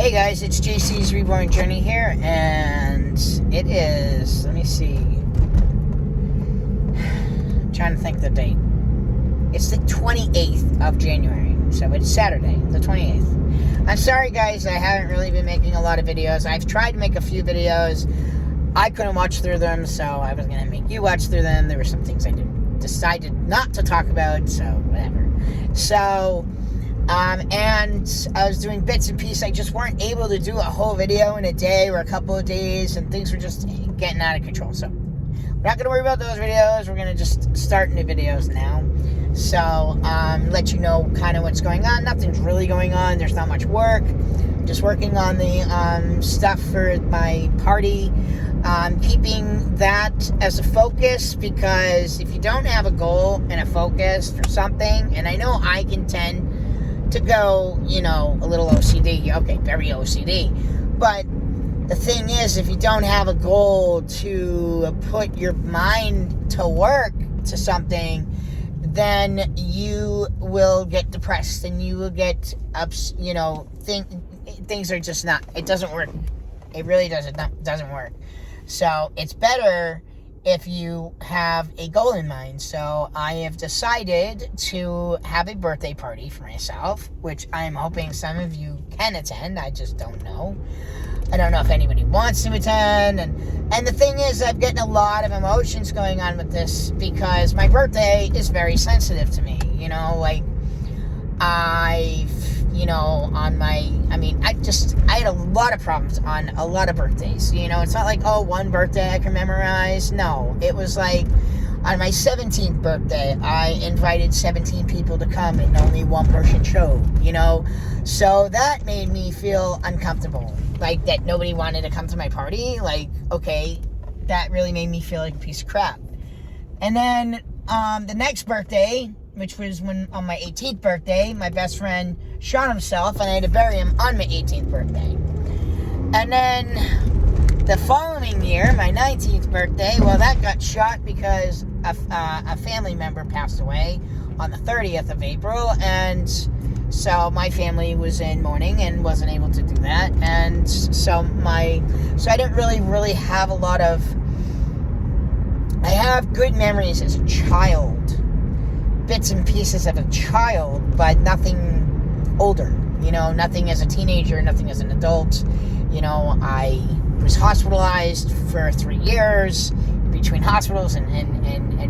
Hey guys, it's JC's Reborn Journey here, and it is, let me see, I'm trying to think of the date. It's the 28th of January, so it's Saturday, the 28th. I'm sorry guys, I haven't really been making a lot of videos. I've tried to make a few videos. I couldn't watch through them, so I was going to make you watch through them. There were some things I decided not to talk about, so whatever. So, and I was doing bits and pieces. I just weren't able to do a whole video in a day or a couple of days, and things were just getting out of control. So, we're not going to worry about those videos. We're going to just start new videos now. So, let you know kind of what's going on. Nothing's really going on. There's not much work. Just working on the stuff for my party. Keeping that as a focus, because if you don't have a goal and a focus for something, and I know I can tend to go, a little OCD. Okay, very OCD. But the thing is, if you don't have a goal to put your mind to work to something, then you will get depressed and you will get things are just not, it doesn't work. It really doesn't work. So it's better if you have a goal in mind. So I have decided to have a birthday party for myself, which I'm hoping some of you can attend. I just don't know. I don't know if anybody wants to attend. And the thing is, I'm getting a lot of emotions going on with this because my birthday is very sensitive to me. I had a lot of problems on a lot of birthdays. It's not like, one birthday I can memorize. No, it was like on my 17th birthday, I invited 17 people to come and only one person showed, So that made me feel uncomfortable. Like that nobody wanted to come to my party. Like, okay, that really made me feel like a piece of crap. And then the next birthday, which was on my 18th birthday, my best friend shot himself, and I had to bury him on my 18th birthday. And then the following year, my 19th birthday, well, that got shot because a family member passed away on the 30th of April, and so my family was in mourning and wasn't able to do that, and so I didn't really have a lot of, I have good memories as a child, bits and pieces of a child, but nothing older, nothing as a teenager, nothing as an adult. I was hospitalized for 3 years between hospitals and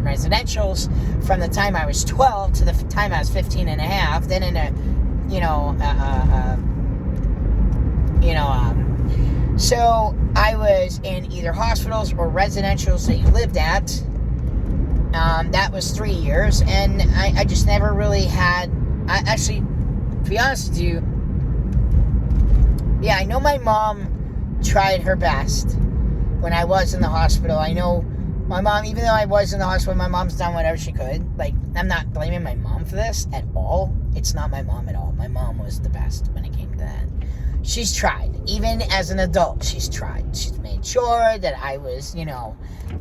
residentials from the time I was 12 to the time I was 15 and a half, then in so I was in either hospitals or residentials that you lived at. That was 3 years, and I just never really had, to be honest with you, I know my mom tried her best when I was in the hospital. I know my mom, even though I was in the hospital, my mom's done whatever she could. Like, I'm not blaming my mom for this at all. It's not my mom at all. My mom was the best when it came to that. She's tried. Even as an adult, she's tried. She's made sure that I was,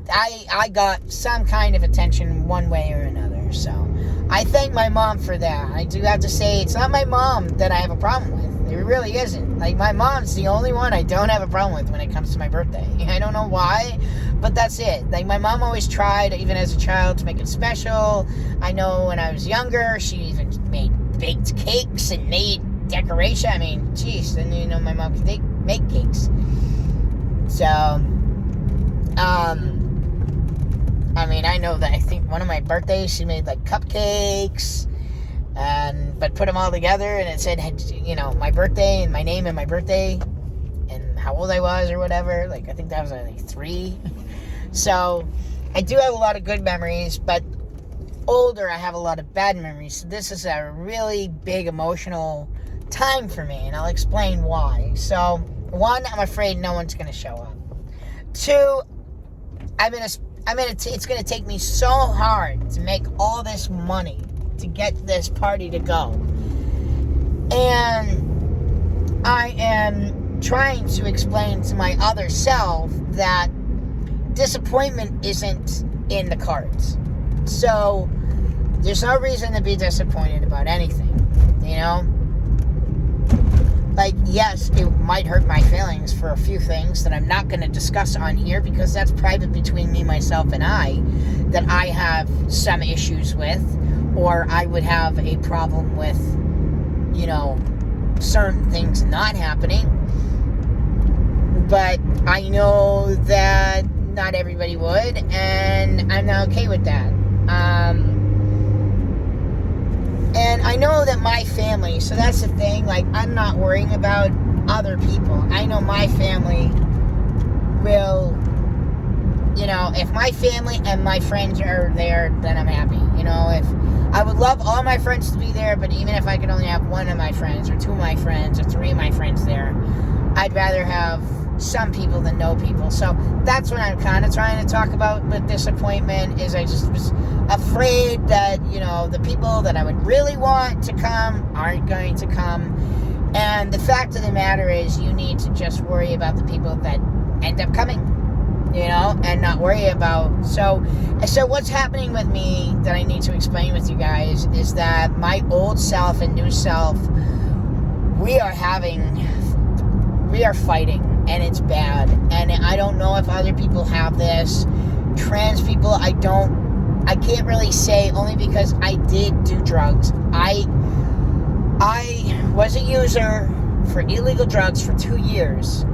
I got some kind of attention one way or another. So I thank my mom for that. I do have to say, it's not my mom that I have a problem with. It really isn't. Like, my mom's the only one I don't have a problem with when it comes to my birthday. I don't know why, but that's it. Like, my mom always tried, even as a child, to make it special. I know when I was younger, she even made baked cakes and made decoration. I mean, geez, and my mom can make cakes. So, I know that I think one of my birthdays she made like cupcakes, but put them all together, and it said, my birthday and my name and my birthday and how old I was or whatever. Like, I think that was like 3. So I do have a lot of good memories, but older I have a lot of bad memories. So this is a really big emotional time for me, and I'll explain why. So 1, I'm afraid no one's going to show up. 2, it's going to take me so hard to make all this money to get this party to go. And I am trying to explain to my other self that disappointment isn't in the cards. So there's no reason to be disappointed about anything, like, yes, it might hurt my feelings for a few things that I'm not going to discuss on here because that's private between me, myself, and I, that I have some issues with, or I would have a problem with, you know, certain things not happening. But I know that not everybody would, and I'm not okay with that. And I know that my family, so that's the thing, like, I'm not worrying about other people. I know my family will, you know, if my family and my friends are there, then I'm happy. You know, if I would love all my friends to be there, but even if I could only have one of my friends, or two of my friends, or three of my friends there, I'd rather have some people than no people. So that's what I'm kind of trying to talk about with disappointment, is I just was afraid that, you know, the people that I would really want to come aren't going to come. And the fact of the matter is, you need to just worry about the people that end up coming, you know, and not worry about. So what's happening with me that I need to explain with you guys is that my old self and new self, we are fighting, and it's bad. And I don't know if other people have this. Trans people, I can't really say, only because I did do drugs. I was a user for illegal drugs for 2 years.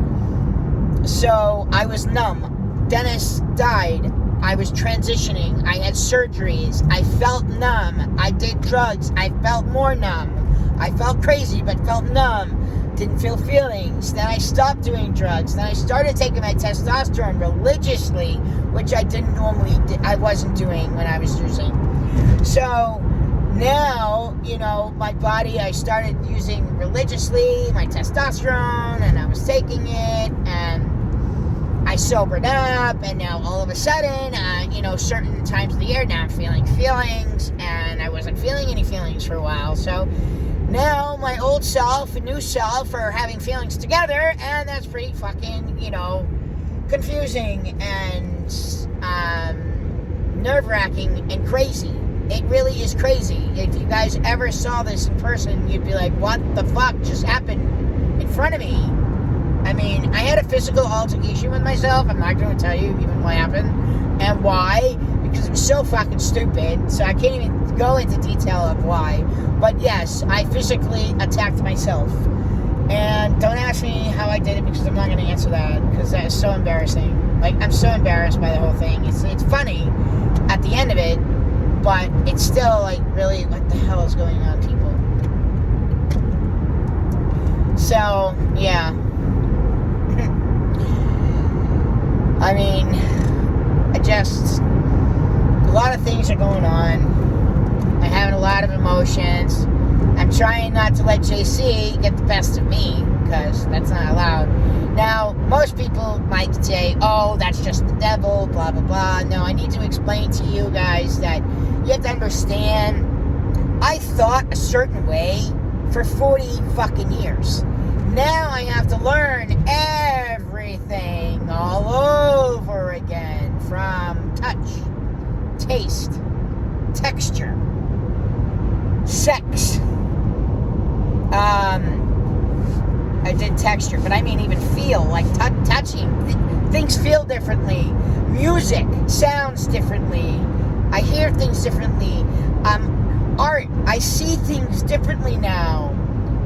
So I was numb. Dennis died. I was transitioning. I had surgeries. I felt numb. I did drugs. I felt more numb. I felt crazy, but felt numb. Didn't feel feelings. Then I stopped doing drugs. Then I started taking my testosterone religiously, which I I wasn't doing when I was using. So now, you know, my body, I started using religiously my testosterone, and I was taking it, and I sobered up, and now all of a sudden, you know, certain times of the year, now I'm feeling feelings, and I wasn't feeling any feelings for a while. So now my old self and new self are having feelings together, and that's pretty fucking, you know, confusing and nerve-wracking and crazy. It really is crazy. If you guys ever saw this in person, you'd be like, what the fuck just happened in front of me? I mean, I had a physical altercation with myself. I'm not going to tell you even what happened and why, because it was so fucking stupid. So I can't even go into detail of why. But yes, I physically attacked myself. And don't ask me how I did it, because I'm not going to answer that, because that is so embarrassing. Like, I'm so embarrassed by the whole thing. It's funny at the end of it, but it's still like, really, what the hell is going on, people? So, yeah. I mean, a lot of things are going on. I'm having a lot of emotions. I'm trying not to let JC get the best of me, because that's not allowed. Now, most people might say, oh, that's just the devil, blah, blah, blah. No, I need to explain to you guys that you have to understand, I thought a certain way for 40 fucking years. Now I have to learn everything all over again, from touch, taste, texture, sex. I did texture, but I mean even feel, like touching. Things feel differently. Music sounds differently. I hear things differently. Art, I see things differently now.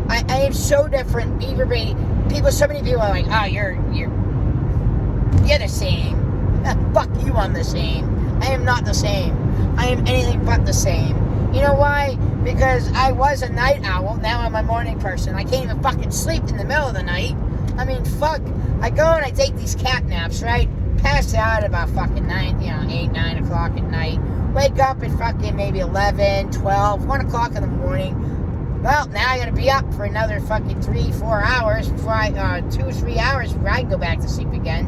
I am so different. So many people are like, oh, you're the same. Fuck you, I'm the same. I am not the same. I am anything but the same. You know why? Because I was a night owl, now I'm a morning person. I can't even fucking sleep in the middle of the night. I mean, fuck. I go and I take these cat naps, right? Pass out about fucking 8, 9 o'clock at night. Wake up at fucking maybe 11, 12, 1 o'clock in the morning. Well, now I gotta be up for another fucking 3-4 hours before 2 or 3 hours before I can go back to sleep again.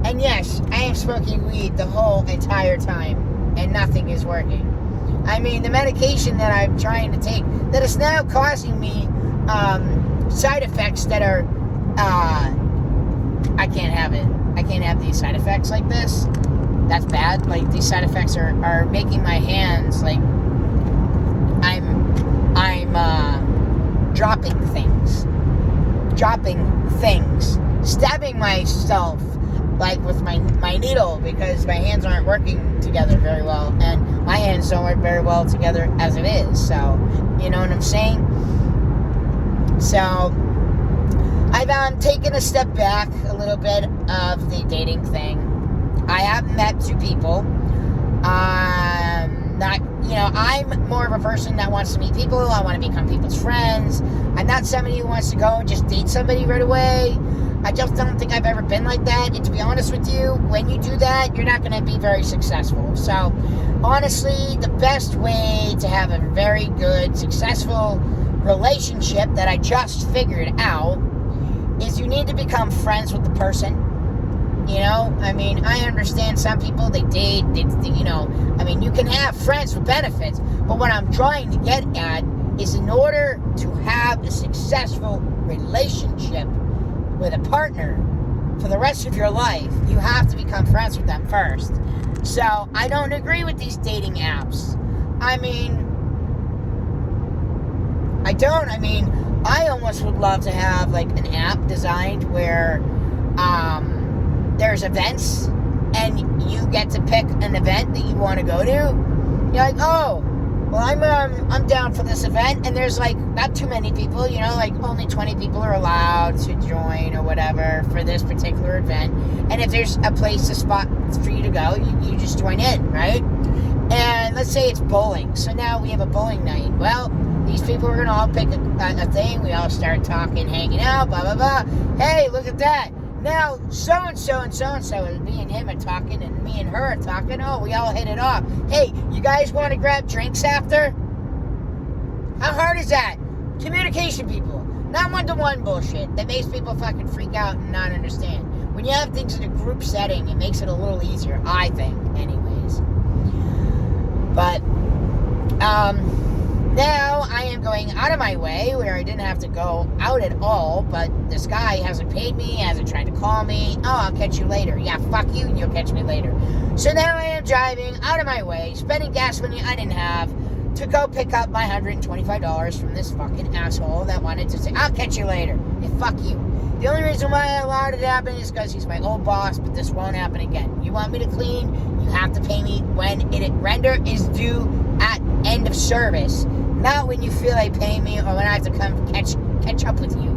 And yes, I am smoking weed the whole entire time, and nothing is working. I mean, the medication that I'm trying to take, that is now causing me side effects that are, I can't have it. I can't have these side effects like this. That's bad. Like, these side effects are making my hands, like, I'm dropping things. dropping things, stabbing myself like with my needle because my hands aren't working together very well, and my hands don't work very well together as it is. So, you know what I'm saying? So, I've taken a step back a little bit of the dating thing. I have met 2 people. I'm more of a person that wants to meet people. I want to become people's friends. I'm not somebody who wants to go and just date somebody right away. I just don't think I've ever been like that. And to be honest with you, when you do that, you're not going to be very successful. So, honestly, the best way to have a very good, successful relationship that I just figured out is you need to become friends with the person. You know, I mean, I understand some people, they date, you can have friends with benefits, but what I'm trying to get at is in order to have a successful relationship with a partner for the rest of your life, you have to become friends with them first. So, I don't agree with these dating apps. I almost would love to have, like, an app designed where, there's events, and you get to pick an event that you want to go to. You're like, oh, well, I'm down for this event, and there's, like, not too many people, you know, like, only 20 people are allowed to join or whatever for this particular event, and if there's a spot for you to go, you just join in, right? And let's say it's bowling, so now we have a bowling night. Well, these people are going to all pick a thing, we all start talking, hanging out, blah, blah, blah. Hey, look at that. Now, so-and-so and so-and-so, and me and him are talking, and me and her are talking. Oh, we all hit it off. Hey, you guys want to grab drinks after? How hard is that? Communication, people. Not one-to-one bullshit that makes people fucking freak out and not understand. When you have things in a group setting, it makes it a little easier, I think, anyways. But, now I am going out of my way where I didn't have to go out at all, but this guy hasn't paid me, hasn't tried to call me. Oh, I'll catch you later. Yeah, fuck you, and you'll catch me later. So now I am driving out of my way, spending gas money I didn't have to go pick up my $125 from this fucking asshole that wanted to say, I'll catch you later. Hey, fuck you. The only reason why I allowed it to happen is because he's my old boss, but this won't happen again. You want me to clean, you have to pay me when render is due at end of service. Not when you feel like paying me or when I have to come catch up with you.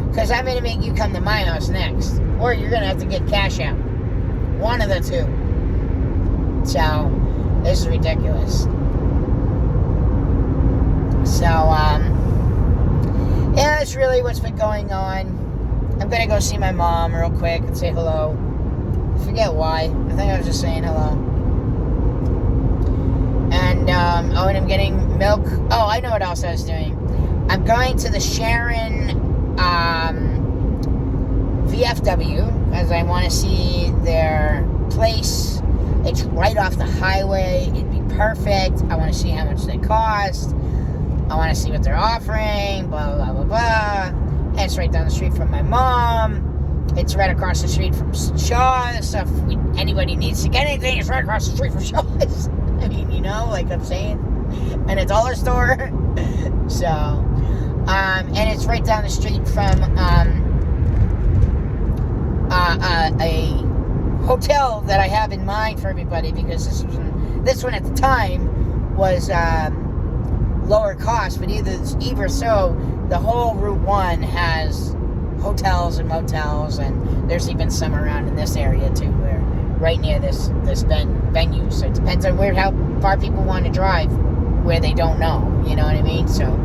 Because I'm going to make you come to my house next. Or you're going to have to get cash out. One of the two. So, this is ridiculous. So, yeah, that's really what's been going on. I'm going to go see my mom real quick and say hello. I forget why. I think I was just saying hello. And, and I'm getting milk. Oh, I know what else I was doing. I'm going to the Sharon, VFW, as I want to see their place. It's right off the highway. It'd be perfect. I want to see how much they cost. I want to see what they're offering, blah, blah, blah, blah. And it's right down the street from my mom. It's right across the street from Shaw's. So if anybody needs to get anything, it's right across the street from Shaw's. I mean, you know, like I'm saying. And a dollar store. So, and it's right down the street from a hotel that I have in mind for everybody, because this one at the time was lower cost, but either so, the whole Route 1 has hotels and motels, and there's even some around in this area too, where right near this venue. So it depends on how far people want to drive, where they don't know, you know what I mean? So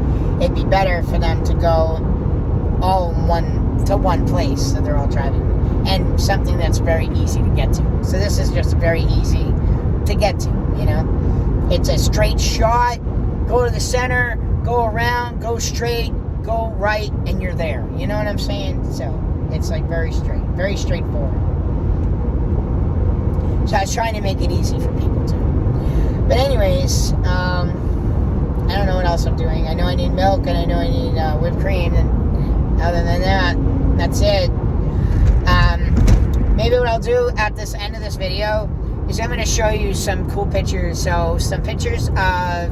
it'd be better for them to go all to one place, so they're all driving, and something that's very easy to get to. So this is just very easy to get to, you know? It's a straight shot, go to the center, go around, go straight, go right, and you're there. You know what I'm saying? So it's like very straightforward. So I was trying to make it easy for people too. But anyways, I don't know what else I'm doing. I know I need milk, and I know I need whipped cream, and other than that, that's it. Maybe what I'll do at this end of this video is I'm going to show you some cool pictures. So some pictures of,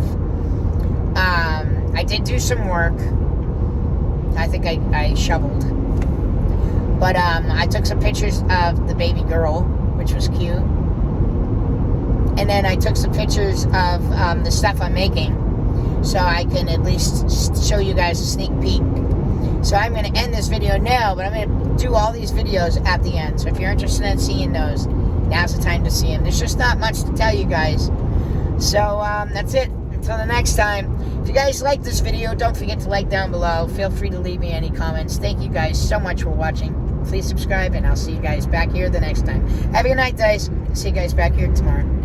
I did do some work. I think I shoveled. But I took some pictures of the baby girl, which was cute. And then I took some pictures of the stuff I'm making, so I can at least show you guys a sneak peek. So I'm going to end this video now, but I'm going to do all these videos at the end. So if you're interested in seeing those, now's the time to see them. There's just not much to tell you guys. So that's it. Until the next time. If you guys like this video, don't forget to like down below. Feel free to leave me any comments. Thank you guys so much for watching. Please subscribe, and I'll see you guys back here the next time. Have a good night, guys. See you guys back here tomorrow.